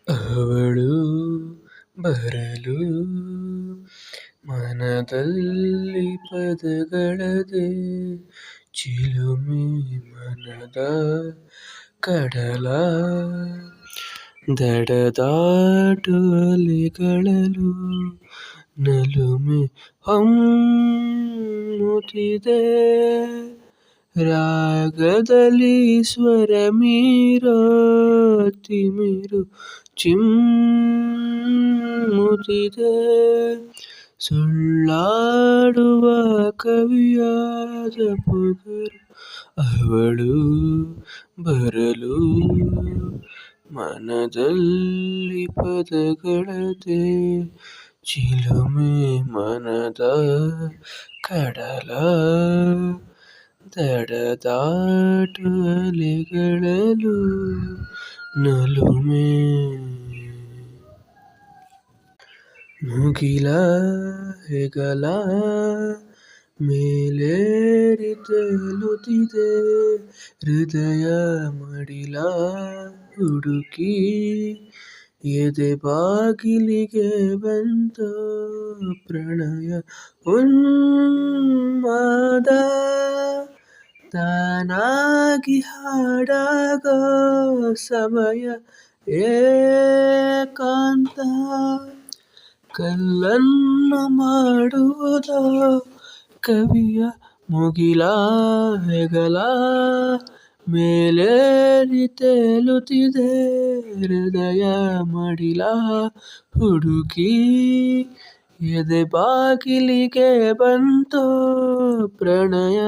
ಅವಳು ಬರಲು ಮನದಲ್ಲಿ ಪದಗಳದೆ ಚಿಲುಮೆ ಮನದ ಕಡಲ ದಡದಾಟು ಅಲೆಗಳಲು ನಲುಮೆ ಹೊಮ್ಮುತ್ತಿದೆ ರಾಗದಲ್ಲಿ ಸ್ವರ ಮೀರೋ ತಿಮಿರು ಚಿಮ್ಮುತ್ತಿದೆ ಸುಳ್ಳಾಡುವ ಕವಿಯಾದ ಪೊಗರು ಅವಳು ಬರಲು ಮನದಲ್ಲಿ ಪದಗಳದೆ ಚಿಲುಮೆ ಮನದ ಕಡಲ ದಡದಾಟು ಅಲೆಗಳಲು ನಲುಮೆ ಮುಗಿಲ ಹೆಗಲ ಮೇಲೇರಿ ತೇಲುತ್ತಿದೆ ಹೃದಯ ಮಡಿಲ ಹುಡುಕಿ ಎದೆ ಬಾಗಿಲಿಗೆ ಬಂತು ಪ್ರಣಯ ಉನ್ಮಾದ ತಾನಾಗಿ ಹಾಡಾಗೋ ಸಮಯ ಏಕಾಂತ ಕಲ್ಲನ್ನು ಮಾಡುವುದೋ ಕವಿಯ ಮುಗಿಲ ಹೆಗಲ ಮೇಲೇರಿ ತೇಲುತ್ತಿದೆ ಹೃದಯ ಮಡಿಲ ಹುಡುಕಿ ಎದೆ ಬಾಗಿಲಿಗೆ ಬಂತು ಪ್ರಣಯ